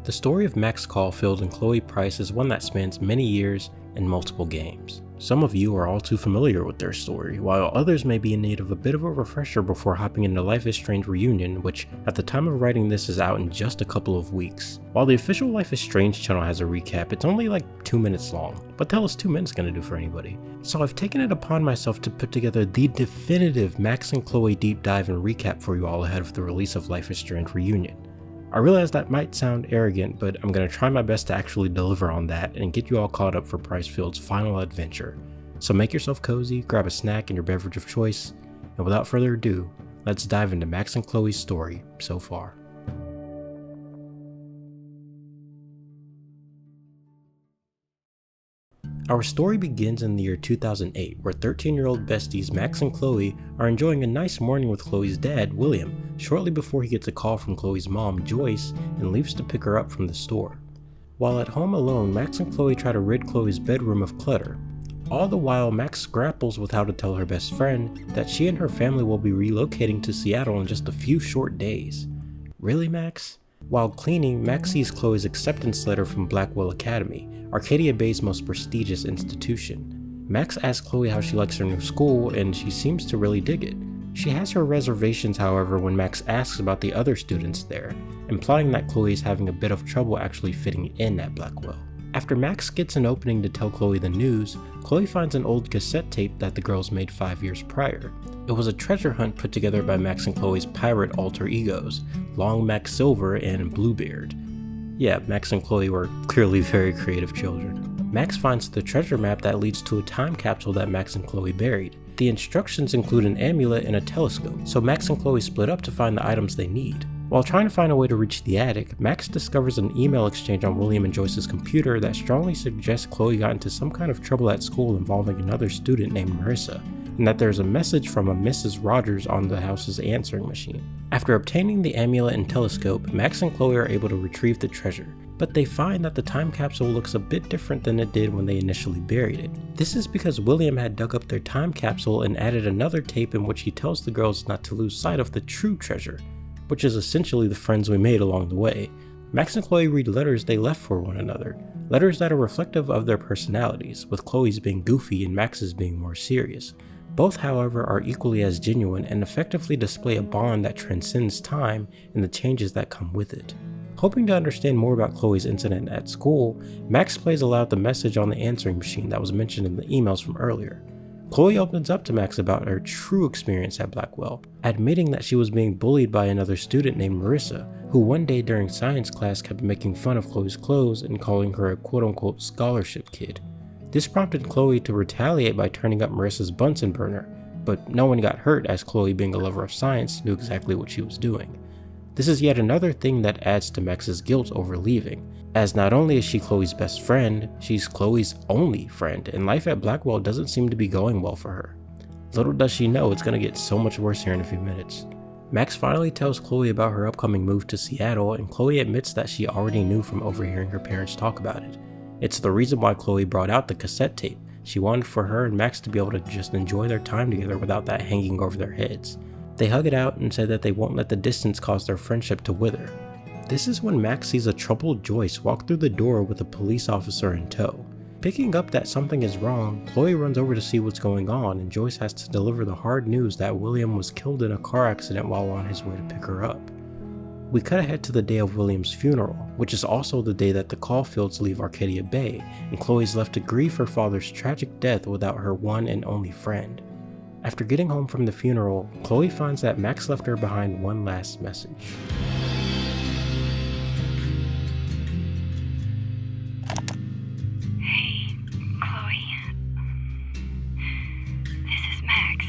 The story of Max Caulfield and Chloe Price is one that spans many years and multiple games. Some of you are all too familiar with their story, while others may be in need of a bit of a refresher before hopping into Life is Strange Reunion, which at the time of writing this is out in just a couple of weeks. While the official Life is Strange channel has a recap, it's only like 2 minutes long. What the hell is 2 minutes gonna do for anybody? So I've taken it upon myself to put together the definitive Max and Chloe deep dive and recap for you all ahead of the release of Life is Strange Reunion. I realize that might sound arrogant, but I'm going to try my best to actually deliver on that and get you all caught up for Pricefield's final adventure. So make yourself cozy, grab a snack and your beverage of choice, and without further ado, let's dive into Max and Chloe's story so far. Our story begins in the year 2008, where 13-year-old besties Max and Chloe are enjoying a nice morning with Chloe's dad, William, shortly before he gets a call from Chloe's mom, Joyce, and leaves to pick her up from the store. While at home alone, Max and Chloe try to rid Chloe's bedroom of clutter. All the while, Max grapples with how to tell her best friend that she and her family will be relocating to Seattle in just a few short days. Really, Max? While cleaning, Max sees Chloe's acceptance letter from Blackwell Academy, Arcadia Bay's most prestigious institution. Max asks Chloe how she likes her new school, and she seems to really dig it. She has her reservations, however, when Max asks about the other students there, implying that Chloe is having a bit of trouble actually fitting in at Blackwell. After Max gets an opening to tell Chloe the news, Chloe finds an old cassette tape that the girls made 5 years prior. It was a treasure hunt put together by Max and Chloe's pirate alter egos, Long Max Silver and Bluebeard. Yeah, Max and Chloe were clearly very creative children. Max finds the treasure map that leads to a time capsule that Max and Chloe buried. The instructions include an amulet and a telescope, so Max and Chloe split up to find the items they need. While trying to find a way to reach the attic, Max discovers an email exchange on William and Joyce's computer that strongly suggests Chloe got into some kind of trouble at school involving another student named Marissa, and that there's a message from a Mrs. Rogers on the house's answering machine. After obtaining the amulet and telescope, Max and Chloe are able to retrieve the treasure, but they find that the time capsule looks a bit different than it did when they initially buried it. This is because William had dug up their time capsule and added another tape in which he tells the girls not to lose sight of the true treasure, which is essentially the friends we made along the way. Max and Chloe read letters they left for one another, letters that are reflective of their personalities, with Chloe's being goofy and Max's being more serious. Both, however, are equally as genuine and effectively display a bond that transcends time and the changes that come with it. Hoping to understand more about Chloe's incident at school, Max plays aloud the message on the answering machine that was mentioned in the emails from earlier. Chloe opens up to Max about her true experience at Blackwell, admitting that she was being bullied by another student named Marissa, who one day during science class kept making fun of Chloe's clothes and calling her a quote-unquote scholarship kid. This prompted Chloe to retaliate by turning up Marissa's Bunsen burner, but no one got hurt as Chloe, being a lover of science, knew exactly what she was doing. This is yet another thing that adds to Max's guilt over leaving, as not only is she Chloe's best friend, she's Chloe's only friend, and life at Blackwell doesn't seem to be going well for her. Little does she know it's gonna get so much worse here in a few minutes. Max finally tells Chloe about her upcoming move to Seattle, and Chloe admits that she already knew from overhearing her parents talk about it. It's the reason why Chloe brought out the cassette tape. She wanted for her and Max to be able to just enjoy their time together without that hanging over their heads. They hug it out and say that they won't let the distance cause their friendship to wither. This is when Max sees a troubled Joyce walk through the door with a police officer in tow. Picking up that something is wrong, Chloe runs over to see what's going on, and Joyce has to deliver the hard news that William was killed in a car accident while on his way to pick her up. We cut ahead to the day of William's funeral, which is also the day that the Caulfields leave Arcadia Bay, and Chloe's left to grieve her father's tragic death without her one and only friend. After getting home from the funeral, Chloe finds that Max left her behind one last message. Hey, Chloe. This is Max.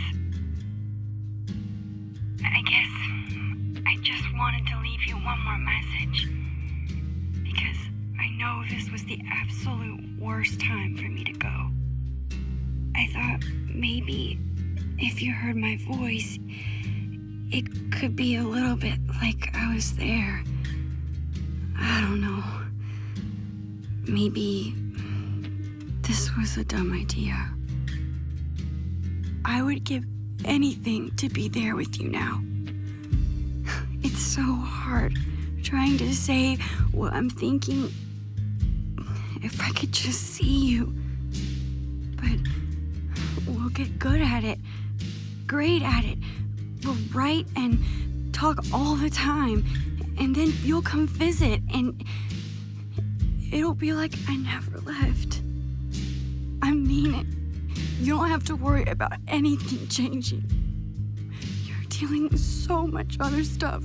I guess I just wanted to leave you one more message, because I know this was the absolute worst time for me to go. I thought maybe if you heard my voice, it could be a little bit like I was there. I don't know. Maybe this was a dumb idea. I would give anything to be there with you now. It's so hard trying to say what I'm thinking. If I could just see you. But we'll get good at it. Great at it. We'll write and talk all the time. And then you'll come visit and it'll be like I never left. I mean it. You don't have to worry about anything changing. You're dealing with so much other stuff.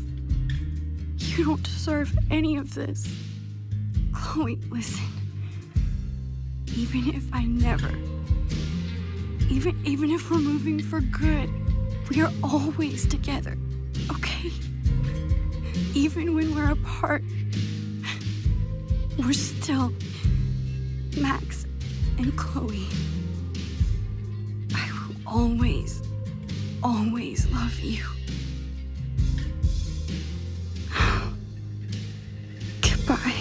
You don't deserve any of this. Chloe, listen. Even if I never, even if we're moving for good, we are always together, okay? Even when we're apart, we're still Max and Chloe. I will always, always love you. Goodbye.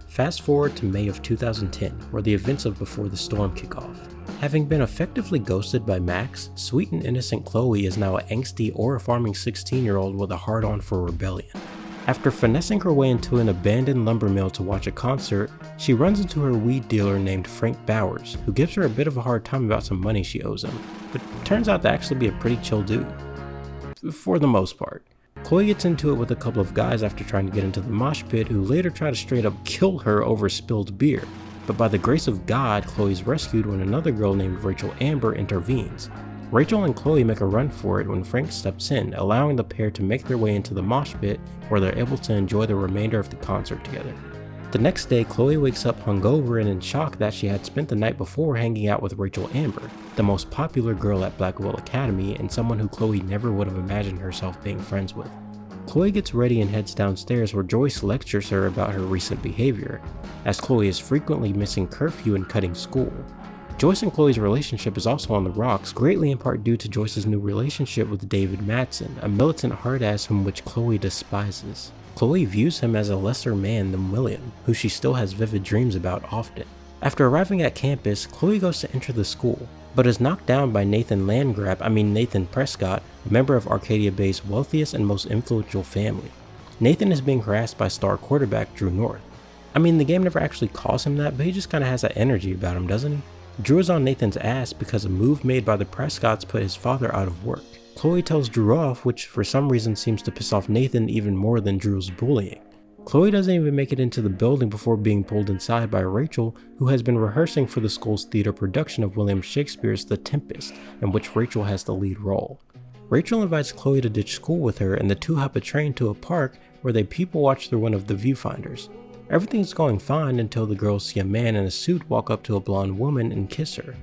Fast forward to May of 2010, where the events of Before the Storm kick off. Having been effectively ghosted by Max, sweet and innocent Chloe is now an angsty, aura-farming 16-year-old with a hard-on for rebellion. After finessing her way into an abandoned lumber mill to watch a concert, she runs into her weed dealer named Frank Bowers, who gives her a bit of a hard time about some money she owes him, but turns out to actually be a pretty chill dude. For the most part. Chloe gets into it with a couple of guys after trying to get into the mosh pit, who later try to straight up kill her over spilled beer. But by the grace of God, Chloe's rescued when another girl named Rachel Amber intervenes. Rachel and Chloe make a run for it when Frank steps in, allowing the pair to make their way into the mosh pit, where they're able to enjoy the remainder of the concert together. The next day, Chloe wakes up hungover and in shock that she had spent the night before hanging out with Rachel Amber, the most popular girl at Blackwell Academy and someone who Chloe never would have imagined herself being friends with. Chloe gets ready and heads downstairs, where Joyce lectures her about her recent behavior, as Chloe is frequently missing curfew and cutting school. Joyce and Chloe's relationship is also on the rocks, greatly in part due to Joyce's new relationship with David Madsen, a militant hard-ass whom which Chloe despises. Chloe views him as a lesser man than William, who she still has vivid dreams about often. After arriving at campus, Chloe goes to enter the school, but is knocked down by Nathan Prescott, a member of Arcadia Bay's wealthiest and most influential family. Nathan is being harassed by star quarterback Drew North. The game never actually calls him that, but he just kinda has that energy about him, doesn't he? Drew is on Nathan's ass because a move made by the Prescotts put his father out of work. Chloe tells Drew off, which for some reason seems to piss off Nathan even more than Drew's bullying. Chloe doesn't even make it into the building before being pulled inside by Rachel, who has been rehearsing for the school's theater production of William Shakespeare's The Tempest, in which Rachel has the lead role. Rachel invites Chloe to ditch school with her, and the two hop a train to a park where they people watch through one of the viewfinders. Everything's going fine until the girls see a man in a suit walk up to a blonde woman and kiss her.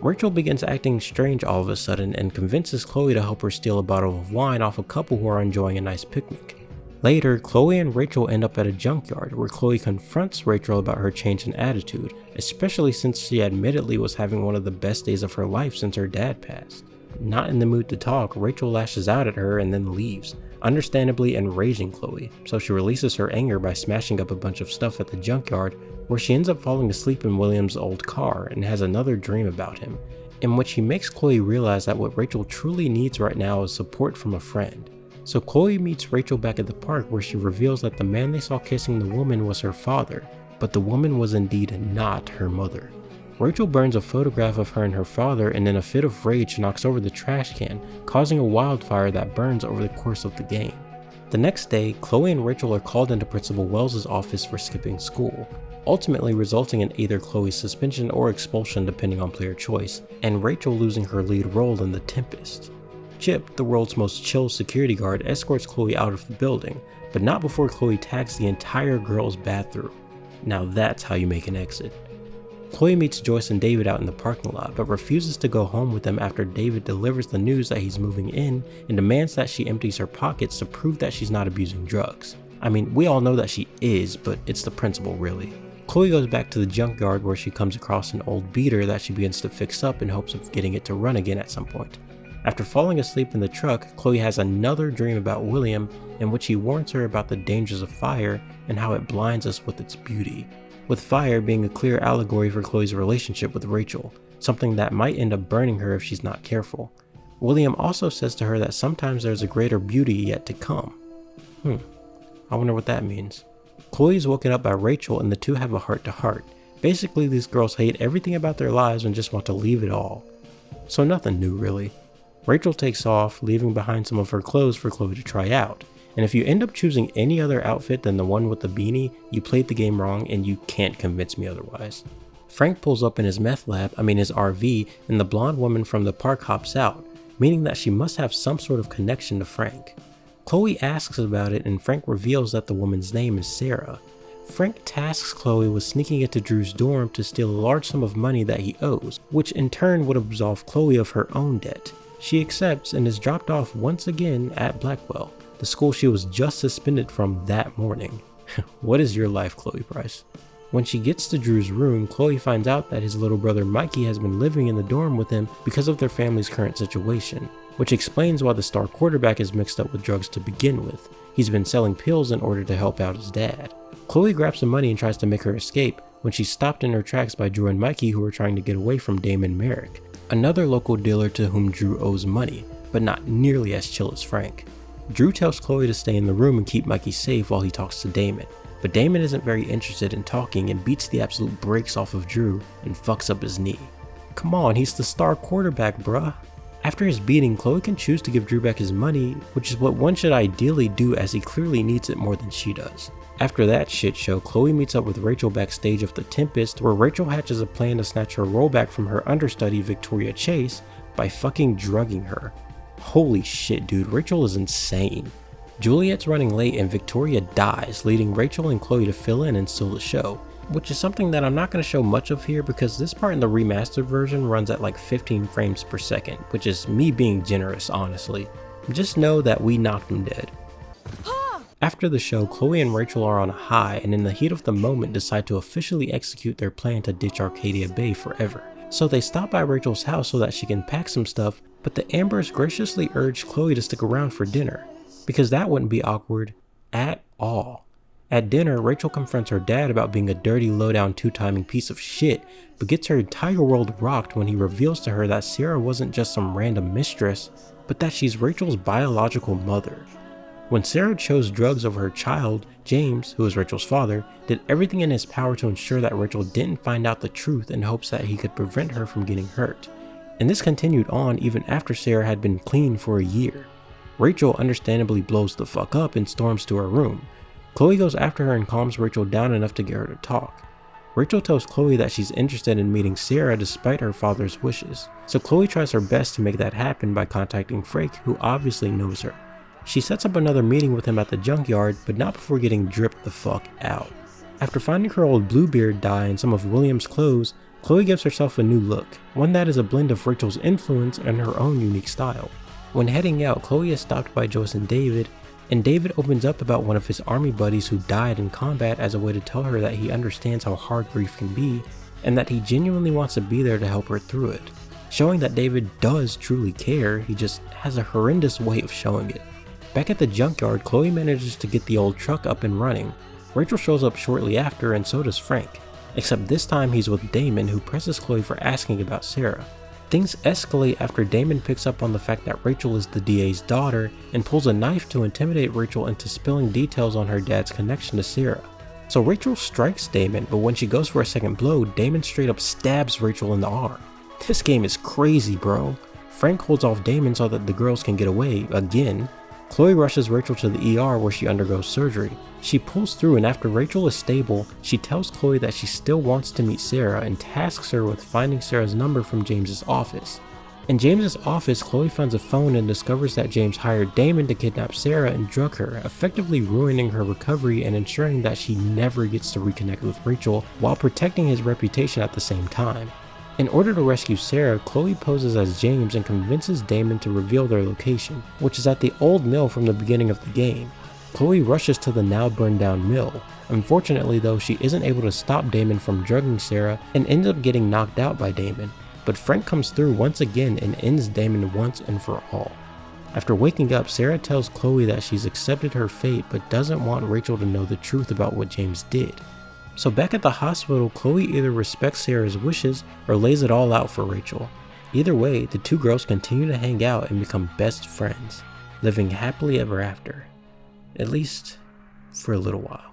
Rachel begins acting strange all of a sudden and convinces Chloe to help her steal a bottle of wine off a couple who are enjoying a nice picnic. Later, Chloe and Rachel end up at a junkyard where Chloe confronts Rachel about her change in attitude, especially since she admittedly was having one of the best days of her life since her dad passed. Not in the mood to talk, Rachel lashes out at her and then leaves, understandably enraging Chloe, so she releases her anger by smashing up a bunch of stuff at the junkyard, where she ends up falling asleep in William's old car and has another dream about him, in which he makes Chloe realize that what Rachel truly needs right now is support from a friend. So Chloe meets Rachel back at the park, where she reveals that the man they saw kissing the woman was her father, but the woman was indeed not her mother. Rachel burns a photograph of her and her father and in a fit of rage knocks over the trash can, causing a wildfire that burns over the course of the game. The next day, Chloe and Rachel are called into Principal Wells' office for skipping school, ultimately resulting in either Chloe's suspension or expulsion depending on player choice, and Rachel losing her lead role in The Tempest. Chip, the world's most chill security guard, escorts Chloe out of the building, but not before Chloe tags the entire girls' bathroom. Now that's how you make an exit. Chloe meets Joyce and David out in the parking lot, but refuses to go home with them after David delivers the news that he's moving in and demands that she empties her pockets to prove that she's not abusing drugs. We all know that she is, but it's the principal really. Chloe goes back to the junkyard where she comes across an old beater that she begins to fix up in hopes of getting it to run again at some point. After falling asleep in the truck, Chloe has another dream about William in which he warns her about the dangers of fire and how it blinds us with its beauty, with fire being a clear allegory for Chloe's relationship with Rachel, something that might end up burning her if she's not careful. William also says to her that sometimes there's a greater beauty yet to come. I wonder what that means. Chloe is woken up by Rachel and the two have a heart-to-heart. Basically, these girls hate everything about their lives and just want to leave it all. So nothing new really. Rachel takes off, leaving behind some of her clothes for Chloe to try out. And if you end up choosing any other outfit than the one with the beanie, you played the game wrong and you can't convince me otherwise. Frank pulls up in his his RV, and the blonde woman from the park hops out, meaning that she must have some sort of connection to Frank. Chloe asks about it and Frank reveals that the woman's name is Sarah. Frank tasks Chloe with sneaking into Drew's dorm to steal a large sum of money that he owes, which in turn would absolve Chloe of her own debt. She accepts and is dropped off once again at Blackwell, the school she was just suspended from that morning. What is your life, Chloe Price? When she gets to Drew's room, Chloe finds out that his little brother Mikey has been living in the dorm with him because of their family's current situation, which explains why the star quarterback is mixed up with drugs to begin with. He's been selling pills in order to help out his dad. Chloe grabs the money and tries to make her escape when she's stopped in her tracks by Drew and Mikey, who are trying to get away from Damon Merrick, another local dealer to whom Drew owes money, but not nearly as chill as Frank. Drew tells Chloe to stay in the room and keep Mikey safe while he talks to Damon, but Damon isn't very interested in talking and beats the absolute brakes off of Drew and fucks up his knee. Come on, he's the star quarterback, bruh. After his beating, Chloe can choose to give Drew back his money, which is what one should ideally do as he clearly needs it more than she does. After that shit show, Chloe meets up with Rachel backstage of The Tempest, where Rachel hatches a plan to snatch her rollback from her understudy Victoria Chase by fucking drugging her. Holy shit, dude, Rachel is insane. Juliet's running late and Victoria dies, leading Rachel and Chloe to fill in and steal the show, which is something that I'm not going to show much of here because this part in the remastered version runs at like 15 frames per second, which is me being generous, honestly. Just know that we knocked them dead. After the show, Chloe and Rachel are on a high and in the heat of the moment decide to officially execute their plan to ditch Arcadia Bay forever. So they stop by Rachel's house so that she can pack some stuff, but the Ambers graciously urge Chloe to stick around for dinner, because that wouldn't be awkward at all. At dinner, Rachel confronts her dad about being a dirty, low-down, two-timing piece of shit, but gets her entire world rocked when he reveals to her that Sarah wasn't just some random mistress, but that she's Rachel's biological mother. When Sarah chose drugs over her child, James, who is Rachel's father, did everything in his power to ensure that Rachel didn't find out the truth in hopes that he could prevent her from getting hurt. And this continued on even after Sarah had been clean for a year. Rachel understandably blows the fuck up and storms to her room. Chloe goes after her and calms Rachel down enough to get her to talk. Rachel tells Chloe that she's interested in meeting Sarah despite her father's wishes, so Chloe tries her best to make that happen by contacting Frank, who obviously knows her. She sets up another meeting with him at the junkyard, but not before getting dripped the fuck out. After finding her old Bluebeard dye and some of William's clothes, Chloe gives herself a new look, one that is a blend of Rachel's influence and her own unique style. When heading out, Chloe is stopped by Joyce and David opens up about one of his army buddies who died in combat as a way to tell her that he understands how hard grief can be, and that he genuinely wants to be there to help her through it. Showing that David does truly care, he just has a horrendous way of showing it. Back at the junkyard, Chloe manages to get the old truck up and running. Rachel shows up shortly after and so does Frank, except this time he's with Damon, who presses Chloe for asking about Sarah. Things escalate after Damon picks up on the fact that Rachel is the DA's daughter and pulls a knife to intimidate Rachel into spilling details on her dad's connection to Sarah. So Rachel strikes Damon, but when she goes for a second blow, Damon straight up stabs Rachel in the arm. This game is crazy, bro. Frank holds off Damon so that the girls can get away again. Chloe rushes Rachel to the ER where she undergoes surgery. She pulls through, and after Rachel is stable, she tells Chloe that she still wants to meet Sarah and tasks her with finding Sarah's number from James's office. In James's office, Chloe finds a phone and discovers that James hired Damon to kidnap Sarah and drug her, effectively ruining her recovery and ensuring that she never gets to reconnect with Rachel while protecting his reputation at the same time. In order to rescue Sarah, Chloe poses as James and convinces Damon to reveal their location, which is at the old mill from the beginning of the game. Chloe rushes to the now burned down mill. Unfortunately though, she isn't able to stop Damon from drugging Sarah and ends up getting knocked out by Damon. But Frank comes through once again and ends Damon once and for all. After waking up, Sarah tells Chloe that she's accepted her fate but doesn't want Rachel to know the truth about what James did. So back at the hospital, Chloe either respects Sarah's wishes or lays it all out for Rachel. Either way, the two girls continue to hang out and become best friends, living happily ever after. At least, for a little while.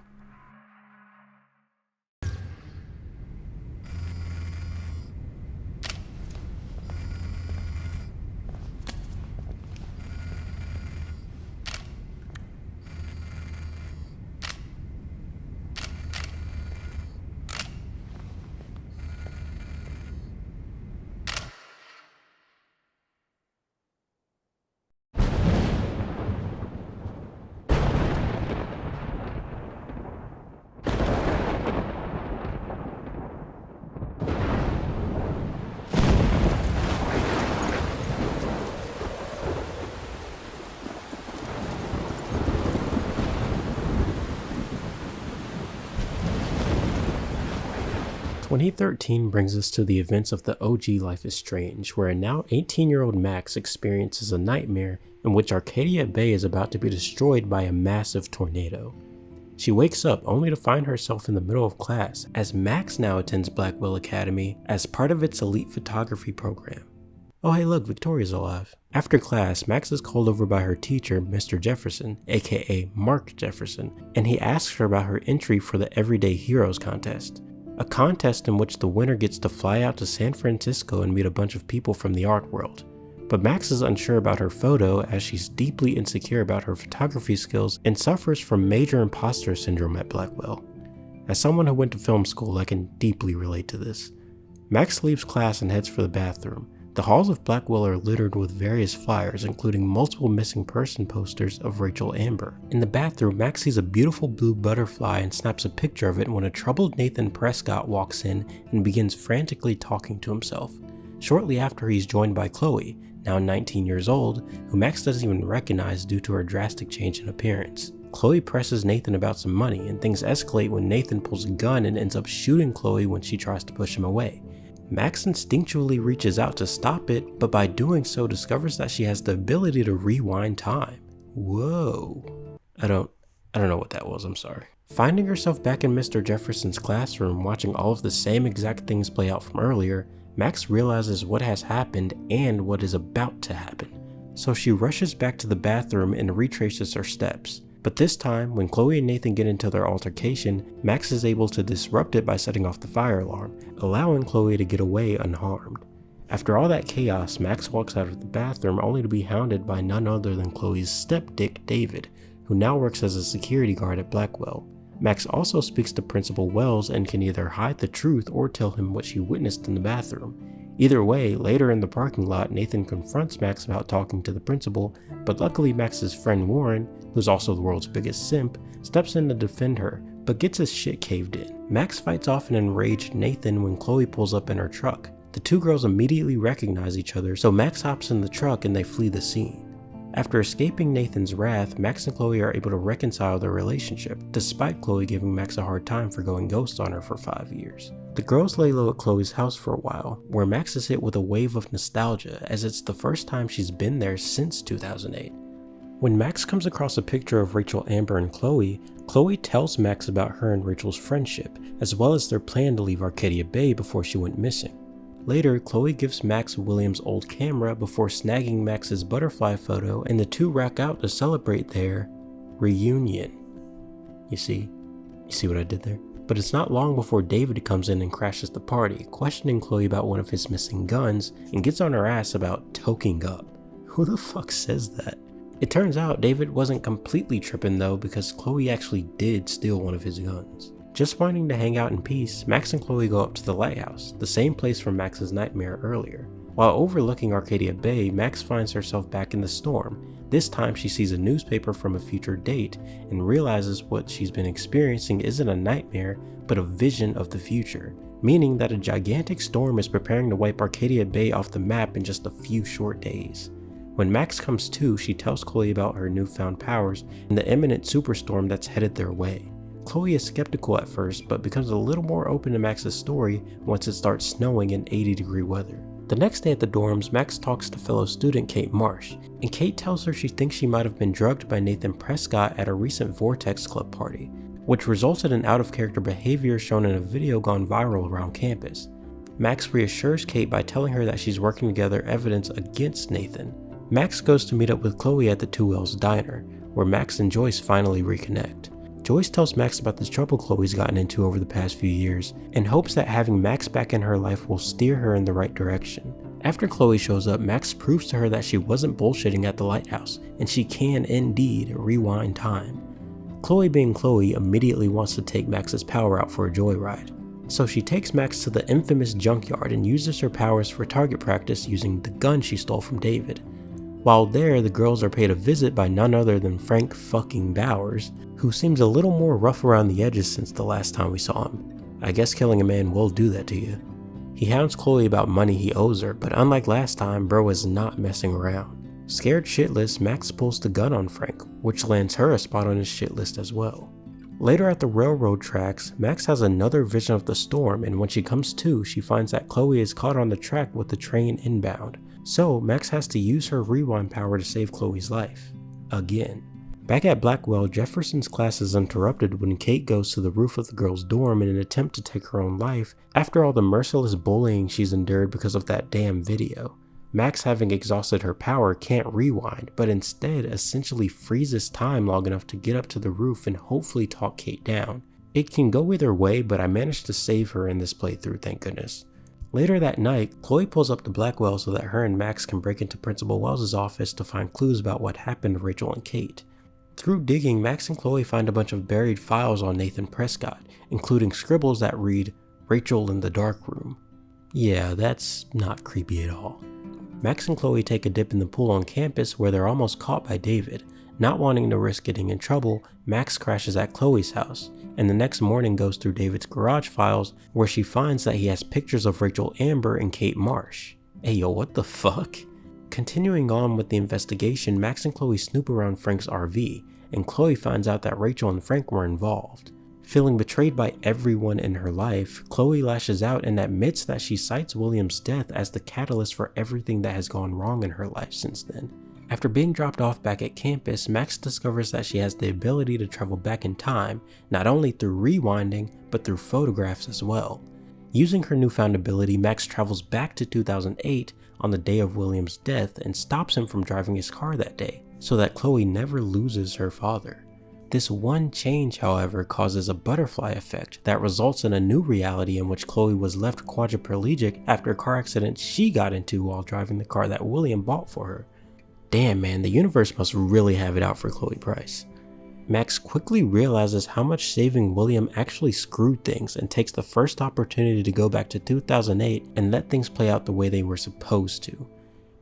2013 brings us to the events of the OG Life is Strange, where a now 18-year-old Max experiences a nightmare in which Arcadia Bay is about to be destroyed by a massive tornado. She wakes up only to find herself in the middle of class, as Max now attends Blackwell Academy as part of its elite photography program. Oh hey look, Victoria's alive. After class, Max is called over by her teacher, Mr. Jefferson, aka Mark Jefferson, and he asks her about her entry for the Everyday Heroes contest. A contest in which the winner gets to fly out to San Francisco and meet a bunch of people from the art world. But Max is unsure about her photo as she's deeply insecure about her photography skills and suffers from major imposter syndrome at Blackwell. As someone who went to film school, I can deeply relate to this. Max leaves class and heads for the bathroom. The halls of Blackwell are littered with various flyers, including multiple missing person posters of Rachel Amber. In the bathroom, Max sees a beautiful blue butterfly and snaps a picture of it when a troubled Nathan Prescott walks in and begins frantically talking to himself. Shortly after, he's joined by Chloe, now 19 years old, who Max doesn't even recognize due to her drastic change in appearance. Chloe presses Nathan about some money, and things escalate when Nathan pulls a gun and ends up shooting Chloe when she tries to push him away. Max instinctually reaches out to stop it, but by doing so discovers that she has the ability to rewind time. Whoa. I don't know what that was, I'm sorry. Finding herself back in Mr. Jefferson's classroom watching all of the same exact things play out from earlier, Max realizes what has happened and what is about to happen. So she rushes back to the bathroom and retraces her steps. But this time, when Chloe and Nathan get into their altercation, Max is able to disrupt it by setting off the fire alarm, allowing Chloe to get away unharmed. After all that chaos, Max walks out of the bathroom only to be hounded by none other than Chloe's stepdick David, who now works as a security guard at Blackwell. Max also speaks to Principal Wells and can either hide the truth or tell him what she witnessed in the bathroom. Either way, later in the parking lot, Nathan confronts Max about talking to the principal, but luckily Max's friend Warren, who's also the world's biggest simp, steps in to defend her, but gets his shit caved in. Max fights off an enraged Nathan when Chloe pulls up in her truck. The two girls immediately recognize each other, so Max hops in the truck and they flee the scene. After escaping Nathan's wrath, Max and Chloe are able to reconcile their relationship, despite Chloe giving Max a hard time for going ghost on her for 5 years. The girls lay low at Chloe's house for a while, where Max is hit with a wave of nostalgia as it's the first time she's been there since 2008. When Max comes across a picture of Rachel Amber and Chloe, Chloe tells Max about her and Rachel's friendship, as well as their plan to leave Arcadia Bay before she went missing. Later, Chloe gives Max William's old camera before snagging Max's butterfly photo, and the two rack out to celebrate their reunion. You see what I did there? But it's not long before David comes in and crashes the party, questioning Chloe about one of his missing guns, and gets on her ass about toking up. Who the fuck says that? It turns out David wasn't completely tripping though, because Chloe actually did steal one of his guns. Just wanting to hang out in peace, Max and Chloe go up to the lighthouse, the same place from Max's nightmare earlier. While overlooking Arcadia Bay, Max finds herself back in the storm. This time she sees a newspaper from a future date and realizes what she's been experiencing isn't a nightmare, but a vision of the future, meaning that a gigantic storm is preparing to wipe Arcadia Bay off the map in just a few short days. When Max comes to, she tells Chloe about her newfound powers and the imminent superstorm that's headed their way. Chloe is skeptical at first, but becomes a little more open to Max's story once it starts snowing in 80-degree weather. The next day at the dorms, Max talks to fellow student Kate Marsh, and Kate tells her she thinks she might have been drugged by Nathan Prescott at a recent Vortex Club party, which resulted in out-of-character behavior shown in a video gone viral around campus. Max reassures Kate by telling her that she's working to gather evidence against Nathan. Max goes to meet up with Chloe at the Two Wells diner, where Max and Joyce finally reconnect. Joyce tells Max about the trouble Chloe's gotten into over the past few years, and hopes that having Max back in her life will steer her in the right direction. After Chloe shows up, Max proves to her that she wasn't bullshitting at the lighthouse, and she can indeed rewind time. Chloe, being Chloe, immediately wants to take Max's power out for a joyride. So she takes Max to the infamous junkyard and uses her powers for target practice using the gun she stole from David. While there, the girls are paid a visit by none other than Frank fucking Bowers, who seems a little more rough around the edges since the last time we saw him. I guess killing a man will do that to you. He hounds Chloe about money he owes her, but unlike last time, bro is not messing around. Scared shitless, Max pulls the gun on Frank, which lands her a spot on his shit list as well. Later at the railroad tracks, Max has another vision of the storm, and when she comes to, she finds that Chloe is caught on the track with the train inbound. So Max has to use her rewind power to save Chloe's life. Again. Back at Blackwell, Jefferson's class is interrupted when Kate goes to the roof of the girls' dorm in an attempt to take her own life after all the merciless bullying she's endured because of that damn video. Max, having exhausted her power, can't rewind, but instead essentially freezes time long enough to get up to the roof and hopefully talk Kate down. It can go either way, but I managed to save her in this playthrough, thank goodness. Later that night, Chloe pulls up to Blackwell so that her and Max can break into Principal Wells' office to find clues about what happened to Rachel and Kate. Through digging, Max and Chloe find a bunch of buried files on Nathan Prescott, including scribbles that read, "Rachel in the dark room." Yeah, that's not creepy at all. Max and Chloe take a dip in the pool on campus where they're almost caught by David. Not wanting to risk getting in trouble, Max crashes at Chloe's house, and the next morning goes through David's garage files where she finds that he has pictures of Rachel Amber and Kate Marsh. Hey yo, what the fuck? Continuing on with the investigation, Max and Chloe snoop around Frank's RV, and Chloe finds out that Rachel and Frank were involved. Feeling betrayed by everyone in her life, Chloe lashes out and admits that she cites William's death as the catalyst for everything that has gone wrong in her life since then. After being dropped off back at campus, Max discovers that she has the ability to travel back in time, not only through rewinding, but through photographs as well. Using her newfound ability, Max travels back to 2008 on the day of William's death and stops him from driving his car that day, so that Chloe never loses her father. This one change, however, causes a butterfly effect that results in a new reality in which Chloe was left quadriplegic after a car accident she got into while driving the car that William bought for her. Damn man, the universe must really have it out for Chloe Price. Max quickly realizes how much saving William actually screwed things and takes the first opportunity to go back to 2008 and let things play out the way they were supposed to.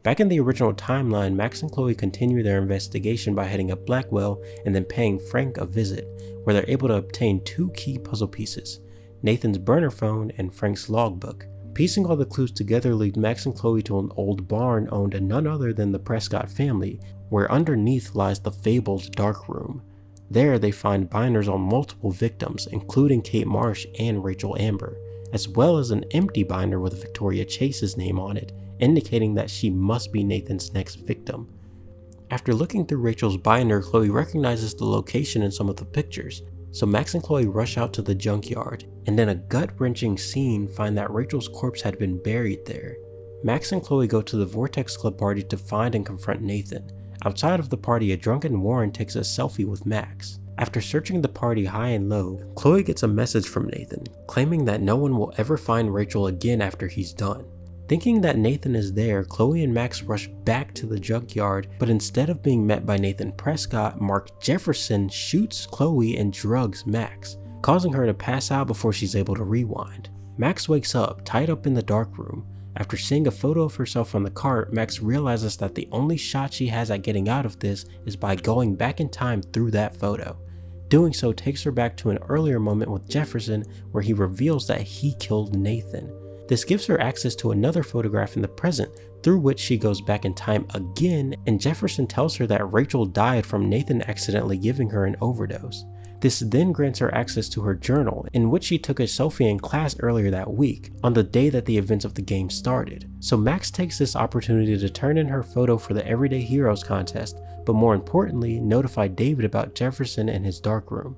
Back in the original timeline, Max and Chloe continue their investigation by heading up Blackwell and then paying Frank a visit, where they're able to obtain two key puzzle pieces, Nathan's burner phone and Frank's logbook. Piecing all the clues together leads Max and Chloe to an old barn owned to none other than the Prescott family, where underneath lies the fabled dark room. There they find binders on multiple victims, including Kate Marsh and Rachel Amber, as well as an empty binder with Victoria Chase's name on it, indicating that she must be Nathan's next victim. After looking through Rachel's binder, Chloe recognizes the location in some of the pictures, so Max and Chloe rush out to the junkyard, and in a gut-wrenching scene find that Rachel's corpse had been buried there. Max and Chloe go to the Vortex Club party to find and confront Nathan. Outside of the party, a drunken Warren takes a selfie with Max. After searching the party high and low, Chloe gets a message from Nathan, claiming that no one will ever find Rachel again after he's done. Thinking that Nathan is there, Chloe and Max rush back to the junkyard, but instead of being met by Nathan Prescott, Mark Jefferson shoots Chloe and drugs Max, causing her to pass out before she's able to rewind. Max wakes up, tied up in the dark room. After seeing a photo of herself on the cart, Max realizes that the only shot she has at getting out of this is by going back in time through that photo. Doing so takes her back to an earlier moment with Jefferson where he reveals that he killed Nathan. This gives her access to another photograph in the present, through which she goes back in time again, and Jefferson tells her that Rachel died from Nathan accidentally giving her an overdose. This then grants her access to her journal, in which she took a selfie in class earlier that week, on the day that the events of the game started. So Max takes this opportunity to turn in her photo for the Everyday Heroes contest, but more importantly, notify David about Jefferson and his darkroom.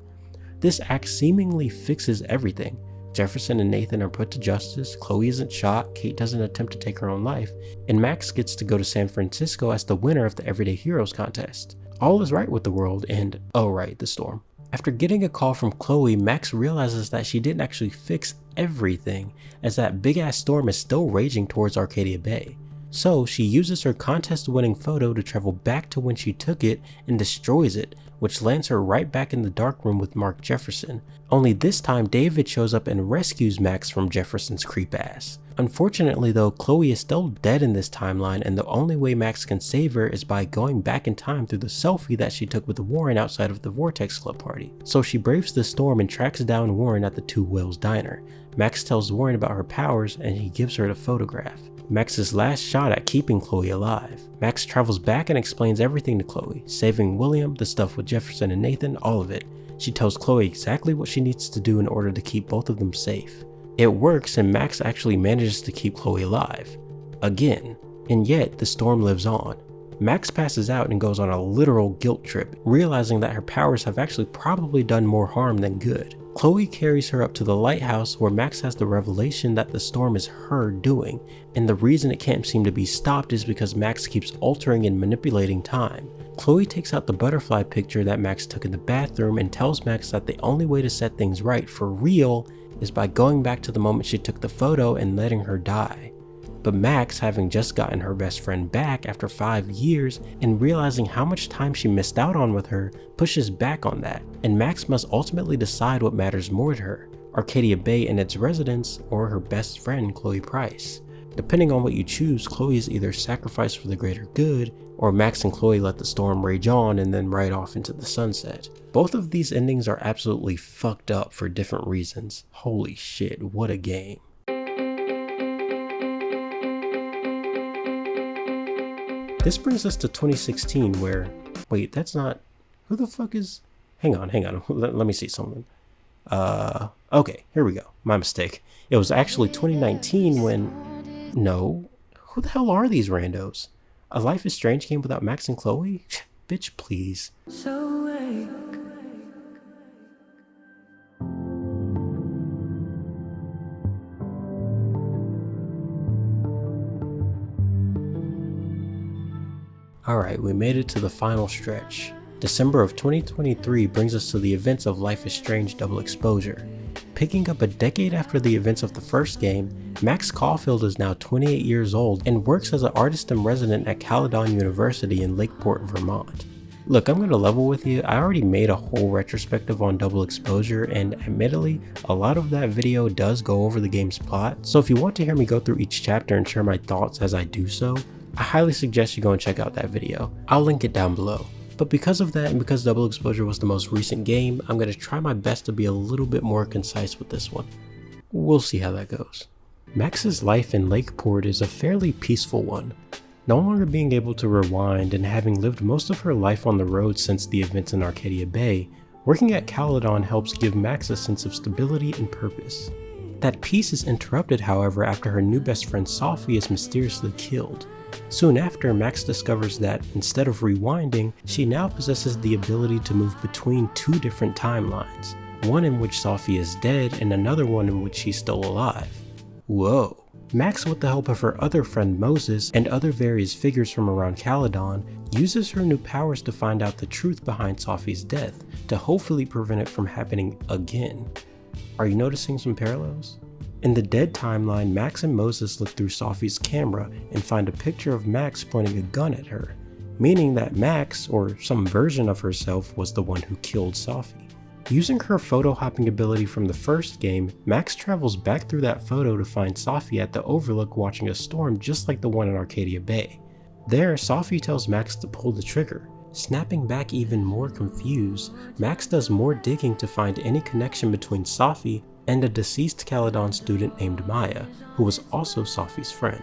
This act seemingly fixes everything. Jefferson and Nathan are put to justice, Chloe isn't shot, Kate doesn't attempt to take her own life, and Max gets to go to San Francisco as the winner of the Everyday Heroes contest. All is right with the world and, oh right, the storm. After getting a call from Chloe, Max realizes that she didn't actually fix everything, as that big ass storm is still raging towards Arcadia Bay. So she uses her contest winning photo to travel back to when she took it and destroys it, which lands her right back in the darkroom with Mark Jefferson. Only this time David shows up and rescues Max from Jefferson's creep ass. Unfortunately though, Chloe is still dead in this timeline, and the only way Max can save her is by going back in time through the selfie that she took with Warren outside of the Vortex Club party. So she braves the storm and tracks down Warren at the Two Whales diner. Max tells Warren about her powers and he gives her the photograph. Max's last shot at keeping Chloe alive. Max travels back and explains everything to Chloe, saving William, the stuff with Jefferson and Nathan, all of it. She tells Chloe exactly what she needs to do in order to keep both of them safe. It works and Max actually manages to keep Chloe alive. Again. And yet the storm lives on. Max passes out and goes on a literal guilt trip, realizing that her powers have actually probably done more harm than good. Chloe carries her up to the lighthouse where Max has the revelation that the storm is her doing, and the reason it can't seem to be stopped is because Max keeps altering and manipulating time. Chloe takes out the butterfly picture that Max took in the bathroom and tells Max that the only way to set things right for real is by going back to the moment she took the photo and letting her die. But Max, having just gotten her best friend back after 5 years and realizing how much time she missed out on with her, pushes back on that, and Max must ultimately decide what matters more to her, Arcadia Bay and its residents, or her best friend Chloe Price. Depending on what you choose, Chloe is either sacrificed for the greater good, or Max and Chloe let the storm rage on and then ride off into the sunset. Both of these endings are absolutely fucked up for different reasons. Holy shit, what a game. This brings us to 2016 where, wait, that's not, who the fuck is, hang on, let me see something. Okay, here we go, my mistake. It was actually 2019 when, no, who the hell are these randos? A Life is Strange game without Max and Chloe? Bitch, please. Alright, we made it to the final stretch. December of 2023 brings us to the events of Life is Strange Double Exposure. Picking up a decade after the events of the first game, Max Caulfield is now 28 years old and works as an artist in resident at Caledon University in Lakeport, Vermont. Look, I'm gonna level with you, I already made a whole retrospective on Double Exposure, and admittedly, a lot of that video does go over the game's plot, so if you want to hear me go through each chapter and share my thoughts as I do so, I highly suggest you go and check out that video. I'll link it down below. But because of that and because Double Exposure was the most recent game, I'm going to try my best to be a little bit more concise with this one. We'll see how that goes. Max's life in Lakeport is a fairly peaceful one. No longer being able to rewind and having lived most of her life on the road since the events in Arcadia Bay, working at Caledon helps give Max a sense of stability and purpose. That peace is interrupted, however, after her new best friend Sophie is mysteriously killed. Soon after, Max discovers that, instead of rewinding, she now possesses the ability to move between two different timelines, one in which Sophie is dead and another one in which she's still alive. Whoa. Max, with the help of her other friend Moses and other various figures from around Caledon, uses her new powers to find out the truth behind Sophie's death, to hopefully prevent it from happening again. Are you noticing some parallels? In the dead timeline, Max and Moses look through Sophie's camera and find a picture of Max pointing a gun at her, meaning that Max, or some version of herself, was the one who killed Sophie. Using her photo hopping ability from the first game, Max travels back through that photo to find Sophie at the Overlook watching a storm just like the one in Arcadia Bay. There, Sophie tells Max to pull the trigger. Snapping back even more confused, Max does more digging to find any connection between Sophie and a deceased Caledon student named Maya, who was also Sophie's friend.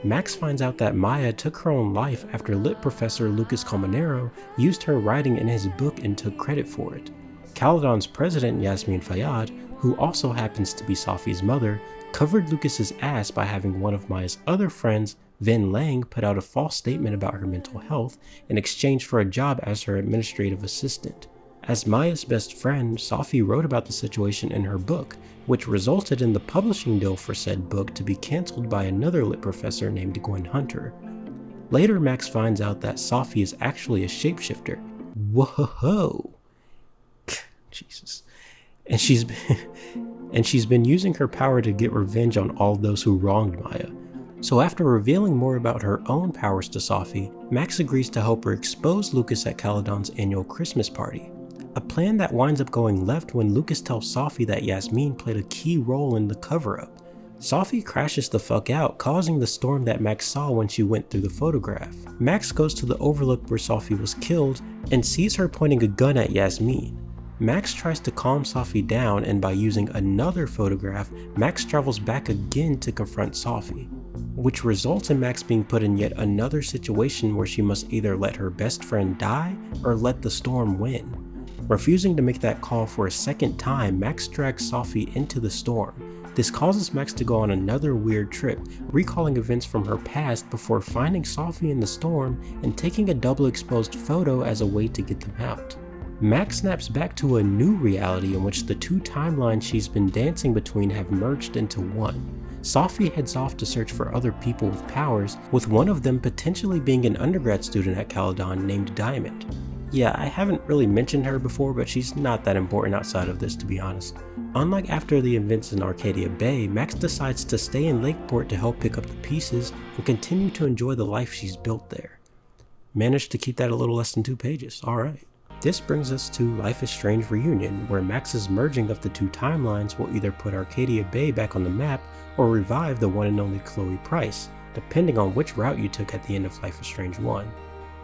Max finds out that Maya took her own life after Lit Professor Lucas Colmenero used her writing in his book and took credit for it. Caledon's president Yasmin Fayyad, who also happens to be Safi's mother, covered Lucas's ass by having one of Maya's other friends, Vin Lang, put out a false statement about her mental health in exchange for a job as her administrative assistant. As Maya's best friend, Safi wrote about the situation in her book, which resulted in the publishing deal for said book to be cancelled by another lit professor named Gwen Hunter. Later, Max finds out that Safi is actually a shapeshifter. Whoa! Jesus. And she's been using her power to get revenge on all those who wronged Maya. So after revealing more about her own powers to Safi, Max agrees to help her expose Lucas at Caledon's annual Christmas party. A plan that winds up going left when Lucas tells Safi that Yasmin played a key role in the cover-up. Safi crashes the fuck out, causing the storm that Max saw when she went through the photograph. Max goes to the overlook where Safi was killed and sees her pointing a gun at Yasmin. Max tries to calm Safi down, and by using another photograph, Max travels back again to confront Safi, which results in Max being put in yet another situation where she must either let her best friend die or let the storm win. Refusing to make that call for a second time, Max drags Safi into the storm. This causes Max to go on another weird trip, recalling events from her past before finding Safi in the storm and taking a double exposed photo as a way to get them out. Max snaps back to a new reality in which the two timelines she's been dancing between have merged into one. Safi heads off to search for other people with powers, with one of them potentially being an undergrad student at Caledon named Diamond. Yeah, I haven't really mentioned her before, but she's not that important outside of this, to be honest. Unlike after the events in Arcadia Bay, Max decides to stay in Lakeport to help pick up the pieces and continue to enjoy the life she's built there. Managed to keep that a little less than 2 pages, alright. This brings us to Life is Strange Reunion, where Max's merging of the two timelines will either put Arcadia Bay back on the map or revive the one and only Chloe Price, depending on which route you took at the end of Life is Strange 1.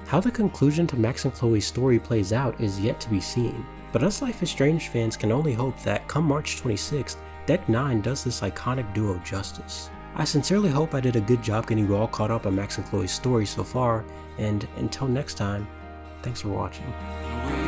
How the conclusion to Max and Chloe's story plays out is yet to be seen, but us Life is Strange fans can only hope that come March 26th, Deck 9 does this iconic duo justice. I sincerely hope I did a good job getting you all caught up on Max and Chloe's story so far, and until next time, thanks for watching.